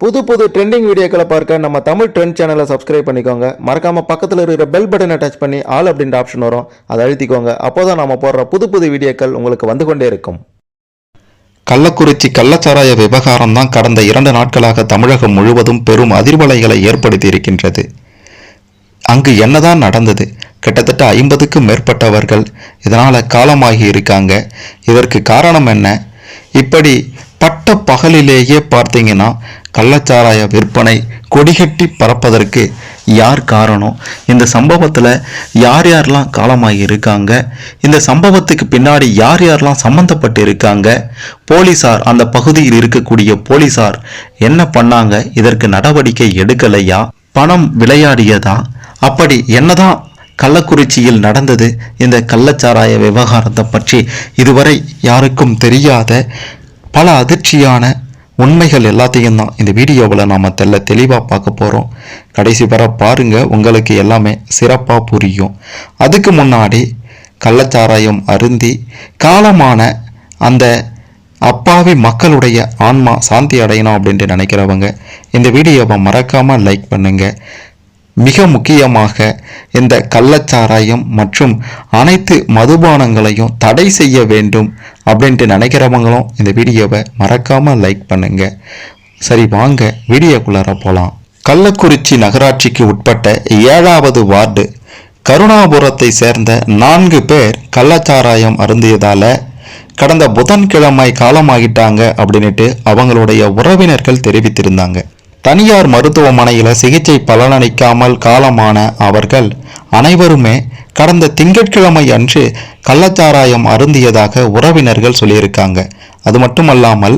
புது புது ட்ரெண்டிங் வீடியோக்களை பார்க்க நம்ம தமிழ் ட்ரெண்ட் சேனலை சப்ஸ்கிரைப் பண்ணிக்கோங்க. மறக்காம பக்கத்தில் இருக்கிற பெல் பட்டனை டச் பண்ணி ஆல் அப்படின்ற ஆப்ஷன் வரும், அதை அழுத்திக்கோங்க. அப்போதான் நம்ம போடுற புது புது வீடியோக்கள் உங்களுக்கு வந்து கொண்டே இருக்கும். கள்ளக்குறிச்சி கள்ளச்சாராய விவகாரம் தான் கடந்த 2 நாட்களாக தமிழகம் முழுவதும் பெரும் அதிர்வலைகளை ஏற்படுத்தி இருக்கின்றது. அங்கு என்னதான் நடந்தது? கிட்டத்தட்ட 50க்கும் மேற்பட்டவர்கள் இதனால காலமாகி இருக்காங்க. இதற்கு காரணம் என்ன? இப்படி பட்ட பகலிலேயே பார்த்தீங்கன்னா கள்ளச்சாராய விற்பனை கொடிகட்டி பறப்பதற்கு யார் காரணம்? இந்த சம்பவத்தில் யார் யாரெல்லாம் காலமாகி இருக்காங்க? இந்த சம்பவத்துக்கு பின்னாடி யார் யாரெல்லாம் சம்பந்தப்பட்டு இருக்காங்க? போலீசார், அந்த பகுதியில் இருக்கக்கூடிய போலீசார் என்ன பண்ணாங்க? இதற்கு நடவடிக்கை எடுக்கலையா? பணம் விளையாடியதா? அப்படி என்னதான் கள்ளக்குறிச்சியில் நடந்தது? இந்த கள்ளச்சாராய விவகாரத்தை பற்றி இதுவரை யாருக்கும் தெரியாத பல அதிர்ச்சியான உண்மைகள் எல்லாத்தையும் தான் இந்த வீடியோவில் நாம் தெளிவாக பார்க்க போகிறோம். கடைசி வர பாருங்க, உங்களுக்கு எல்லாமே சிறப்பாக புரியும். அதுக்கு முன்னாடி கள்ளச்சாராயம் அருந்தி காலமான அந்த அப்பாவி மக்களுடைய ஆன்மா சாந்தி அடையணும் அப்படின்ட்டு நினைக்கிறவங்க இந்த வீடியோவை மறக்காமல் லைக் பண்ணுங்க. மிக முக்கியமாக இந்த கள்ளச்சாராயம் மற்றும் அனைத்து மதுபானங்களையும் தடை செய்ய வேண்டும் அப்படின்ட்டு நினைக்கிறவங்களும் இந்த வீடியோவை மறக்காம லைக் பண்ணுங்க. சரி, வாங்க வீடியோக்குள்ளார போகலாம். கள்ளக்குறிச்சி நகராட்சிக்கு உட்பட்ட 7வது வார்டு கருணாபுரத்தை சேர்ந்த 4 பேர் கள்ளச்சாராயம் அருந்தியதால கடந்த புதன்கிழமை காலமாகிட்டாங்க அப்படின்ட்டு அவங்களுடைய உறவினர்கள் தெரிவித்திருந்தாங்க. தனியார் மருத்துவமனையில் சிகிச்சை பலனளிக்காமல் காலமான அவர்கள் அனைவருமே கடந்த திங்கட்கிழமை அன்று கள்ளச்சாராயம் அருந்தியதாக உறவினர்கள் சொல்லியிருக்காங்க. அது மட்டுமல்லாமல்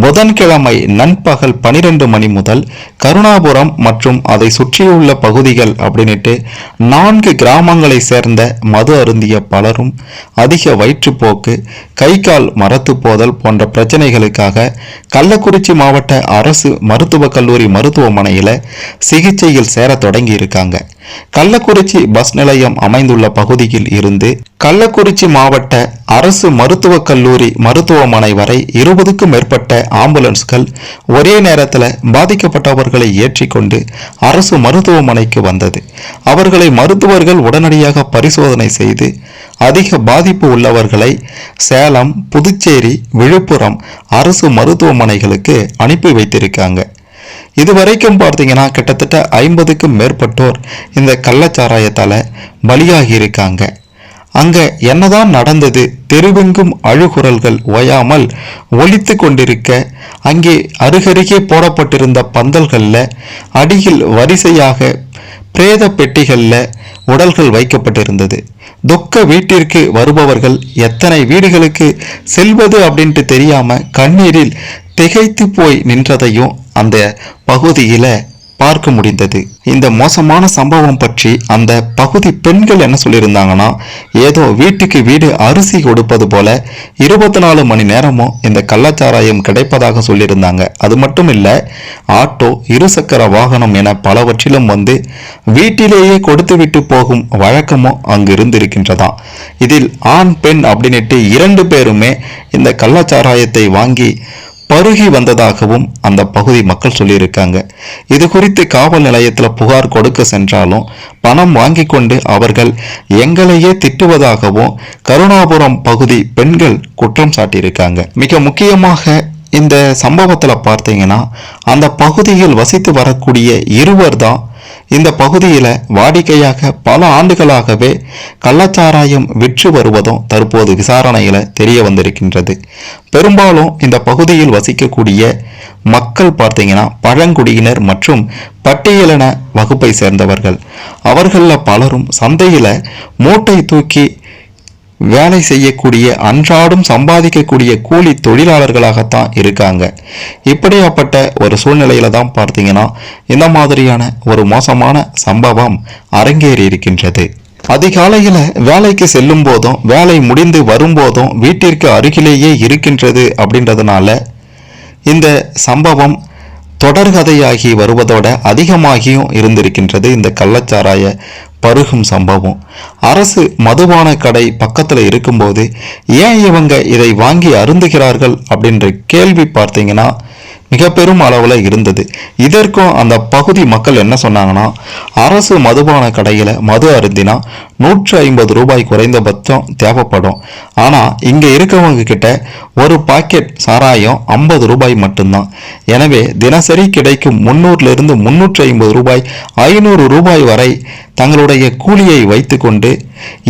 புதன்கிழமை நண்பகல் 12 மணி முதல் கருணாபுரம் மற்றும் அதை சுற்றியுள்ள பகுதிகள் அப்படின்ட்டு 4 கிராமங்களை சேர்ந்த மது அருந்திய பலரும் அதிக வயிற்றுப்போக்கு, கை கால் மரத்து போதல் போன்ற பிரச்சனைகளுக்காக கள்ளக்குறிச்சி மாவட்ட அரசு மருத்துவக் கல்லூரி மருத்துவமனையில் சிகிச்சையில் சேர தொடங்கி இருக்காங்க. கள்ளக்குறிச்சி பஸ் நிலையம் அமைந்துள்ள பகுதியில் இருந்து கள்ளக்குறிச்சி மாவட்ட அரசு மருத்துவக் கல்லூரி மருத்துவமனை வரை 20க்கும் மேற்பட்ட ஆம்புலன்ஸ்கள் ஒரே நேரத்தில் பாதிக்கப்பட்டவர்களை ஏற்றிக்கொண்டு அரசு மருத்துவமனைக்கு வந்தது. அவர்களை மருத்துவர்கள் உடனடியாக பரிசோதனை செய்து அதிக பாதிப்பு உள்ளவர்களை சேலம், புதுச்சேரி, விழுப்புரம் அரசு மருத்துவமனைகளுக்கு அனுப்பி வைத்திருக்காங்க. இதுவரைக்கும் பார்த்தீங்கன்னா கிட்டத்தட்ட 50க்கும் மேற்பட்டோர் இந்த கள்ளச்சாராயத்தால் பலியாகி இருக்காங்க. அங்க என்னதான் நடந்தது? தெருவெங்கும் அழுகுரல்கள் ஓயாமல் ஒலித்து கொண்டிருக்க, அங்கே அருகருகே போடப்பட்டிருந்த பந்தல்களில் அடியில் வரிசையாக பிரேத பெட்டிகளில் உடல்கள் வைக்கப்பட்டிருந்தது. துக்க வீட்டிற்கு வருபவர்கள் எத்தனை வீடுகளுக்கு செல்வது அப்படின்ட்டு தெரியாம கண்ணீரில் திகைத்து போய் நின்றதையும் அந்த பகுதியில பார்க்க முடிந்தது. இந்த மோசமான சம்பவம் பற்றி அந்த பகுதி பெண்கள் என்ன சொல்லியிருந்தாங்கன்னா, ஏதோ வீட்டுக்கு வீடு அரிசி கொடுப்பது போல 24 மணி நேரமும் இந்த கள்ளச்சாராயம் கிடைப்பதாக சொல்லியிருந்தாங்க. அது மட்டும் இல்லை, ஆட்டோ, இருசக்கர வாகனம் என பலவற்றிலும் வந்து வீட்டிலேயே கொடுத்து விட்டு போகும் வழக்கமும் அங்கு இருந்திருக்கின்றதாம். இதில் ஆண், பெண் அப்படின்ட்டு 2 பேருமே இந்த கள்ளச்சாராயத்தை வாங்கி பருகி வந்ததாகவும் அந்த பகுதி மக்கள் சொல்லியிருக்காங்க. இது குறித்து காவல் நிலையத்தில் புகார் கொடுக்க சென்றாலும் பணம் வாங்கி கொண்டு அவர்கள் எங்களையே திட்டுவதாகவும் கருணாபுரம் பகுதி பெண்கள் குற்றம் சாட்டியிருக்காங்க. மிக முக்கியமாக இந்த சம்பவத்தில் பார்த்தீங்கன்னா அந்த பகுதியில் வசித்து வரக்கூடிய 2 தான் இந்த பகுதியில் வாடிக்கையாக பல ஆண்டுகளாகவே கள்ளச்சாராயம் விற்று வருவதும் தற்போது விசாரணையில் தெரிய வந்திருக்கின்றது. பெரும்பாலும் இந்த பகுதியில் வசிக்கக்கூடிய மக்கள் பார்த்தீங்கன்னா பழங்குடியினர் மற்றும் பட்டியலின வகுப்பை சேர்ந்தவர்கள். அவர்களில் பலரும் சந்தையில் மூட்டை தூக்கி வேலை செய்யக்கூடிய, அன்றாடம் சம்பாதிக்கக்கூடிய கூலி தொழிலாளர்களாகத்தான் இருக்காங்க. இப்படியாப்பட்ட ஒரு சூழ்நிலையில தான் பார்த்தீங்கன்னா இந்த மாதிரியான ஒரு மோசமான சம்பவம் அரங்கேறி இருக்கின்றது. அதிகாலையில் வேலைக்கு செல்லும் போதும் வேலை முடிந்து வரும்போதும் வீட்டிற்கு அருகிலேயே இருக்கின்றது அப்படின்றதுனால இந்த சம்பவம் தொடர்கதையாகி வருவதோட அதிகமாகியும் இருந்திருக்கின்றது. இந்த கள்ளச்சாராய பருகும் சம்பவம் அரசு மதுபான கடை பக்கத்தில் இருக்கும்போது ஏன் இவங்க இதை வாங்கி அருந்துகிறார்கள் அப்படின்ற கேள்வி பார்த்தீங்கன்னா மிக பெரும் அளவில் இருந்தது. இதற்கும் அந்த பகுதி மக்கள் என்ன சொன்னாங்கன்னா, அரசு மதுபான கடையில் மது அருந்தினா 150 ரூபாய் குறைந்தபட்சம் தேவைப்படும். ஆனால் இங்கே இருக்கவங்க கிட்ட ஒரு பாக்கெட் சாராயம் 50 ரூபாய் மட்டும்தான். எனவே தினசரி கிடைக்கும் 300 350 ரூபாய் 500 ரூபாய் வரை தங்களுடைய கூலியை வைத்துக்கொண்டு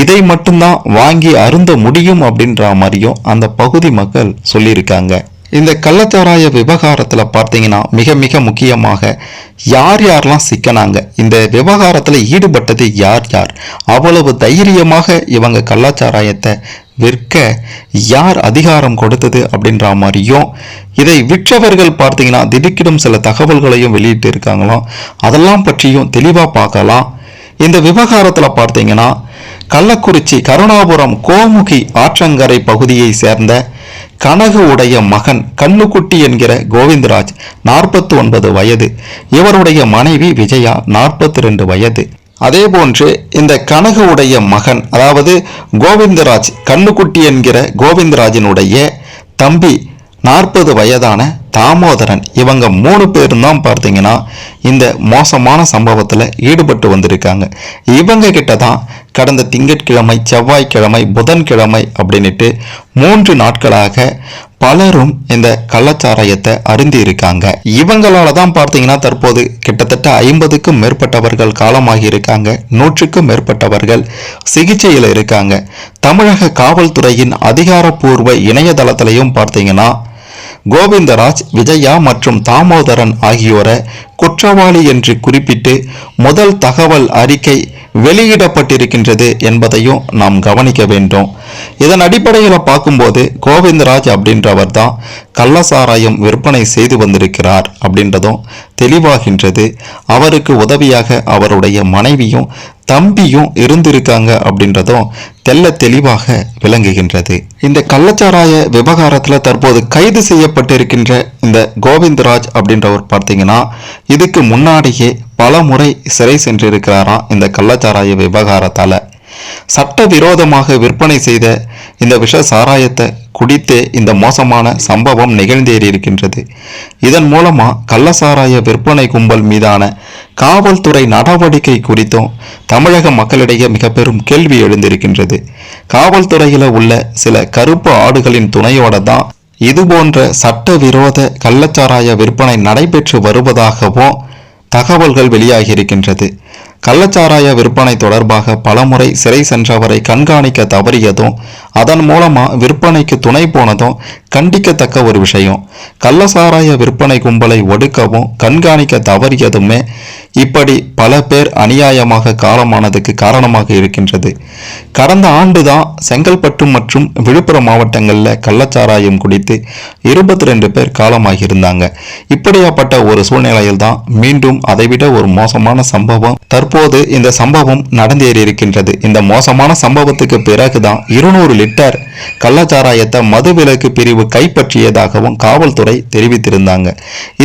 இதை மட்டும்தான் வாங்கி அருந்த முடியும் அப்படின்ற மாதிரியும் அந்த பகுதி மக்கள் சொல்லியிருக்காங்க. இந்த கள்ளச்சாராய விவகாரத்தில் பார்த்தீங்கன்னா மிக மிக முக்கியமாக யார் யாரெல்லாம் சிக்கனாங்க, இந்த விவகாரத்தில் ஈடுபட்டது யார் யார், அவ்வளவு தைரியமாக இவங்க கள்ளச்சாராயத்தை விற்க யார் அதிகாரம் கொடுத்தது அப்படின்ற மாதிரியும், இதை விற்றவர்கள் பார்த்தீங்கன்னா திடுக்கிடும் சில தகவல்களையும் வெளியிட்டு இருக்காங்களாம். அதெல்லாம் பற்றியும் தெளிவாக பார்க்கலாம். இந்த விவகாரத்தில் பார்த்தீங்கன்னா கள்ளக்குறிச்சி கருணாபுரம் கோமுகி ஆற்றங்கரை பகுதியை சேர்ந்த கனகு உடைய மகன் கண்ணுக்குட்டி என்கிற கோவிந்தராஜ் 49 வயது, இவருடைய மனைவி விஜயா 42 வயது. அதே போன்று இந்த கனகு உடைய மகன் அதாவது கோவிந்தராஜ் கண்ணுக்குட்டி என்கிற கோவிந்தராஜினுடைய தம்பி 40 வயதான தாமோதரன், இவங்க 3 பேரும் தான் பார்த்தீங்கன்னா இந்த மோசமான சம்பவத்தில் ஈடுபட்டு வந்திருக்காங்க. இவங்க கிட்ட தான் கடந்த திங்கட்கிழமை, செவ்வாய்க்கிழமை, புதன்கிழமை அப்படின்ட்டு 3 நாட்களாக பலரும் இந்த கள்ளச்சாராயத்தை அருந்தி இருக்காங்க. இவங்களால தான் பார்த்தீங்கன்னா தற்போது கிட்டத்தட்ட 50க்கும் மேற்பட்டவர்கள் காலமாகி இருக்காங்க, 100க்கும் மேற்பட்டவர்கள் சிகிச்சையில் இருக்காங்க. தமிழக காவல்துறையின் அதிகாரப்பூர்வ இணையதளத்திலையும் பார்த்தீங்கன்னா கோவிந்தராஜ், விஜயா மற்றும் தாமோதரன் ஆகியோரை குற்றவாளி என்று குறிப்பிட்டு முதல் தகவல் அறிக்கை வெளியிடப்பட்டிருக்கின்றது என்பதையும் நாம் கவனிக்க வேண்டும். இதன் அடிப்படையில் பார்க்கும்போது கோவிந்தராஜ் அப்படின்றவர் தான் கள்ளசாராயம் விற்பனை செய்து வந்திருக்கிறார் அப்படின்றதும் தெளிவாகின்றது. அவருக்கு உதவியாக அவருடைய மனைவியும் தம்பியும் இருந்திருக்காங்க அப்படின்றதும் தெல்ல தெளிவாக விளங்குகின்றது. இந்த கள்ளச்சாராய விவகாரத்தில் தற்போது கைது செய்யப்பட்டிருக்கின்ற இந்த கோவிந்தராஜ் அப்படின்றவர் பார்த்தீங்கன்னா இதுக்கு முன்னாடியே பல முறை சிறை சென்றிருக்கிறாராம். இந்த கள்ளச்சாராய விவகாரத்தால சட்டவிரோதமாக விற்பனை செய்த இந்த விஷ சாராயத்தை குடித்தே இந்த மோசமான சம்பவம் நிகழ்ந்தேறியிருக்கின்றது. இதன் மூலமா கள்ளசாராய விற்பனை கும்பல் மீதான காவல்துறை நடவடிக்கை குறித்தும் தமிழக மக்களிடையே மிக பெரும் கேள்வி எழுந்திருக்கின்றது. காவல்துறையில உள்ள சில கருப்பு ஆடுகளின் துணையோட தான் இதுபோன்ற சட்டவிரோத கள்ளச்சாராய விற்பனை நடைபெற்று வருவதாகவும் தகவல்கள் வெளியாகியிருக்கின்றது. கள்ளச்சாராய விற்பனை தொடர்பாக பலமுறை சிறை சென்றவரை கண்காணிக்க தவறியதும் அதன் மூலமா விற்பனைக்கு துணை போனதும் கண்டிக்கத்தக்க ஒரு விஷயம். கள்ளச்சாராய விற்பனை கும்பலை ஒடுக்கவும் கண்காணிக்க தவறியதுமே இப்படி பல பேர் அநியாயமாக காலமானதுக்கு காரணமாக இருக்கின்றது. கடந்த ஆண்டு தான் செங்கல்பட்டு மற்றும் விழுப்புரம் மாவட்டங்களில் கள்ளச்சாராயம் குடித்து 22 பேர் காலமாகியிருந்தாங்க. இப்படியாப்பட்ட ஒரு சூழ்நிலையில் தான் மீண்டும் அதைவிட ஒரு மோசமான சம்பவம் தற்போது இந்த சம்பவம் நடந்தேறியிருக்கின்றது. இந்த மோசமான சம்பவத்துக்கு பிறகுதான் 200 லிட்டர் கள்ளச்சாராயத்தை மதுவிலக்கு பிரிவு கைப்பற்றியதாகவும் காவல்துறை தெரிவித்திருந்தாங்க.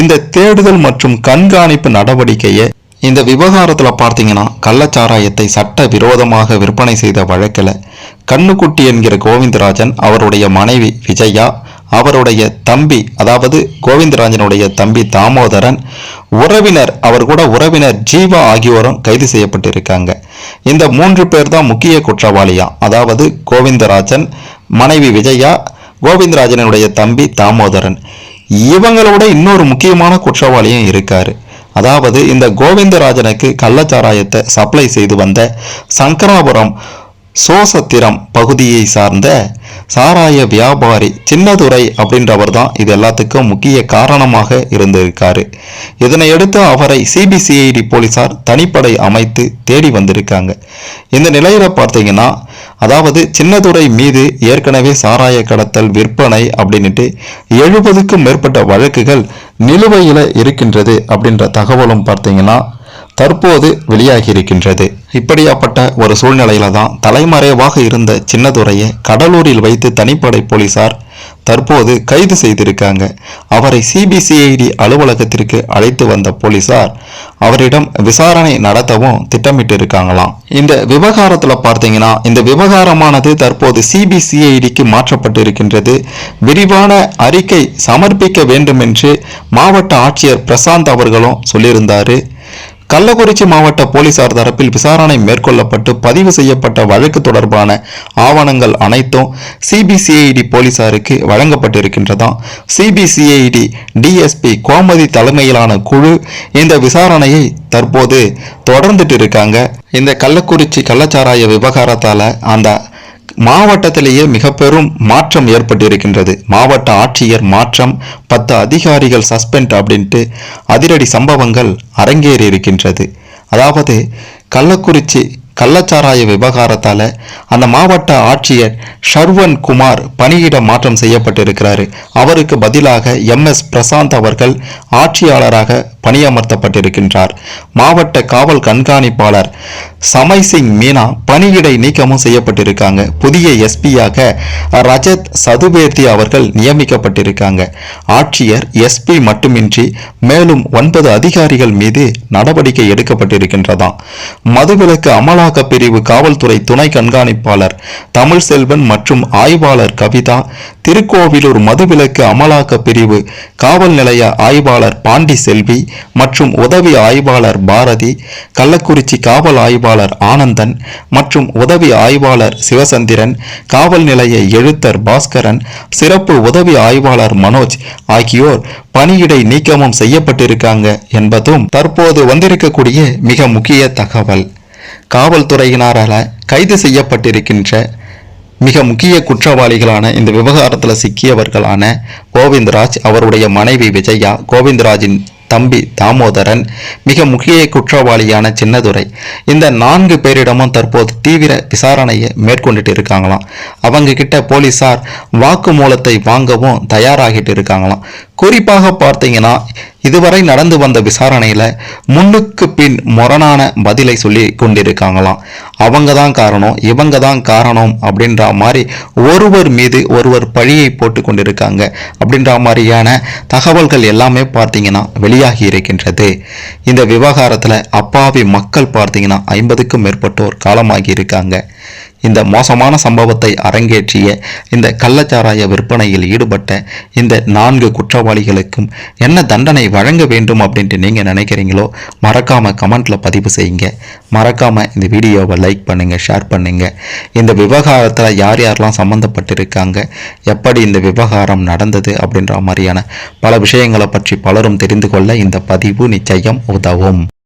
இந்த தேடுதல் மற்றும் கண்காணிப்பு நடவடிக்கையை இந்த விவகாரத்தில் பார்த்தீங்கன்னா கள்ளச்சாராயத்தை சட்ட விரோதமாக விற்பனை செய்த வழக்கில் கண்ணுக்குட்டி என்கிற கோவிந்தராஜன், அவருடைய மனைவி விஜயா, அவருடைய தம்பி அதாவது கோவிந்தராஜனுடைய தம்பி தாமோதரன், அவர் கூட உறவினர் ஜீவா ஆகியோரும் கைது செய்யப்பட்டிருக்காங்க. இந்த 3 பேர் தான் முக்கிய குற்றவாளியா, அதாவது கோவிந்தராஜன், மனைவி விஜயா, கோவிந்தராஜனுடைய தம்பி தாமோதரன். இவங்களோட இன்னொரு முக்கியமான குற்றவாளியும் இருக்காரு. அதாவது இந்த கோவிந்தராஜனுக்கு கள்ளச்சாராயத்தை சப்ளை செய்து வந்த சங்கராபுரம் சோசத்திரம் பகுதியை சார்ந்த சாராய வியாபாரி சின்னதுரை அப்படின்றவர் தான் இது எல்லாத்துக்கும் முக்கிய காரணமாக இருந்திருக்காரு. இதனையடுத்து அவரை சிபிசிஐடி போலீசார் தனிப்படை அமைத்து தேடி வந்திருக்காங்க. இந்த நிலையில பார்த்தீங்கன்னா அதாவது சின்னதுரை மீது ஏற்கனவே சாராய கடத்தல், விற்பனை அப்படின்ட்டு 70க்கும் மேற்பட்ட வழக்குகள் நிலுவையில் இருக்கின்றது அப்படின்ற தகவலும் பார்த்தீங்கன்னா தற்போது வெளியாகி இருக்கின்றது. இப்படியாப்பட்ட ஒரு சூழ்நிலையில தான் தலைமறைவாக இருந்த சின்னதுரையை கடலூரில் வைத்து தனிப்படை போலீசார் தற்போது கைது செய்திருக்காங்க. அவரை சிபிசிஐடி அலுவலகத்திற்கு அழைத்து வந்த போலீசார் அவரிடம் விசாரணை நடத்தவும் திட்டமிட்டு இருக்காங்களாம். இந்த விவகாரத்துல பார்த்தீங்கன்னா இந்த விவகாரமானது தற்போது சிபிசிஐடிக்கு மாற்றப்பட்டு இருக்கின்றது. விரிவான அறிக்கை சமர்ப்பிக்க வேண்டும் என்று மாவட்ட ஆட்சியர் பிரசாந்த் அவர்களும் சொல்லியிருந்தாரு. கள்ளக்குறிச்சி மாவட்ட போலீசார் தரப்பில் விசாரணை மேற்கொள்ளப்பட்டு பதிவு செய்யப்பட்ட வழக்கு தொடர்பான ஆவணங்கள் அனைத்தும் சிபிசிஐடி போலீசாருக்கு வழங்கப்பட்டிருக்கின்றதாம். சிபிசிஐடி டிஎஸ்பி கோமதி தலைமையிலான குழு இந்த விசாரணையை தற்போது தொடர்ந்துட்டு இருக்காங்க. இந்த கள்ளக்குறிச்சி கள்ளச்சாராய விவகாரத்தால அந்த மாவட்டத்திலேயே மிக பெரும் மாற்றம் ஏற்பட்டிருக்கின்றது. மாவட்ட ஆட்சியர் மாற்றம், 10 அதிகாரிகள் சஸ்பெண்ட் அப்படின்ட்டு அதிரடி சம்பவங்கள் அரங்கேறி இருக்கின்றது. அதாவது கள்ளக்குறிச்சி கள்ளச்சாராய விவகாரத்தால அந்த மாவட்ட ஆட்சியர் ஷர்வன் குமார் பணியிட மாற்றம் செய்யப்பட்டிருக்கிறாரு. அவருக்கு பதிலாக MS பிரசாந்த் அவர்கள் ஆட்சியாளராக பணியமர்த்தப்பட்டிருக்கின்றார். மாவட்ட காவல் கண்காணிப்பாளர் சமய் சிங் மீனா பணியிடை நீக்கமும் செய்யப்பட்டிருக்காங்க. புதிய எஸ்பியாக ரஜத் சதுவேர்த்தி அவர்கள் நியமிக்கப்பட்டிருக்காங்க. ஆட்சியர் எஸ்பி மட்டுமின்றி மேலும் 9 அதிகாரிகள் மீது நடவடிக்கை எடுக்கப்பட்டிருக்கின்றதாம். மதுவிலக்கு அமலாக்க பிரிவு காவல்துறை துணை கண்காணிப்பாளர் தமிழ்செல்வன் மற்றும் ஆய்வாளர் கவிதா, திருக்கோவிலூர் மதுவிலக்கு அமலாக்க பிரிவு காவல் நிலைய ஆய்வாளர் பாண்டி செல்வி மற்றும் உதவி ஆய்வாளர் பாரதி, கள்ளக்குறிச்சி காவல் ஆய்வாளர் ஆனந்தன் மற்றும் உதவி ஆய்வாளர் சிவசந்திரன், காவல் நிலைய எழுத்தர் பாஸ்கரன், சிறப்பு உதவி ஆய்வாளர் மனோஜ் ஆகியோர் பணியிடை நீக்கமும் செய்யப்பட்டிருக்காங்க என்பதும் தற்போது வந்திருக்கக்கூடிய மிக முக்கிய தகவல். காவல்துறையினரால் கைது செய்யப்பட்டிருக்கின்ற மிக முக்கிய குற்றவாளிகளான இந்த விவகாரத்தில் சிக்கியவர்களான கோவிந்தராஜ், அவருடைய மனைவி விஜயா, கோவிந்தராஜின் தம்பி தாமோதரன், மிக முக்கிய குற்றவாளியான சின்னதுரை, இந்த 4 பேரிடமும் தற்போது தீவிர விசாரணையை மேற்கொண்டுட்டு இருக்காங்களாம். அவங்க கிட்ட போலீசார் வாக்குமூலத்தை வாங்கவும் தயாராகிட்டு இருக்காங்களாம். குறிப்பாக பார்த்தீங்கன்னா இதுவரை நடந்து வந்த விசாரணையில முன்னுக்கு பின் முரணான பதிலை சொல்லி கொண்டிருக்காங்களாம். அவங்க தான் காரணம், இவங்க தான் காரணம் அப்படின்ற மாதிரி ஒருவர் மீது ஒருவர் பழியை போட்டு கொண்டிருக்காங்க அப்படின்ற மாதிரியான தகவல்கள் எல்லாமே பார்த்தீங்கன்னா வெளியாகி இருக்கின்றது. இந்த விவகாரத்துல அப்பாவி மக்கள் பார்த்தீங்கன்னா 50க்கும் மேற்பட்டோர் காலமாகி இருக்காங்க. இந்த மோசமான சம்பவத்தை அரங்கேற்றிய இந்த கள்ளச்சாராய விற்பனையில் ஈடுபட்ட இந்த 4 குற்றவாளிகளுக்கும் என்ன தண்டனை வழங்க வேண்டும் அப்படின்ட்டு நீங்கள் நினைக்கிறீங்களோ மறக்காம கமெண்ட்ல பதிவு செய்யுங்க. மறக்காம இந்த வீடியோவை லைக் பண்ணுங்க, ஷேர் பண்ணுங்க. இந்த விவகாரத்தில் யார் யாரெல்லாம் சம்பந்தப்பட்டிருக்காங்க, எப்படி இந்த விவகாரம் நடந்தது அப்படின்ற மாதிரியான பல விஷயங்களை பற்றி பலரும் தெரிந்து கொள்ள இந்த பதிவு நிச்சயம் உதவும்.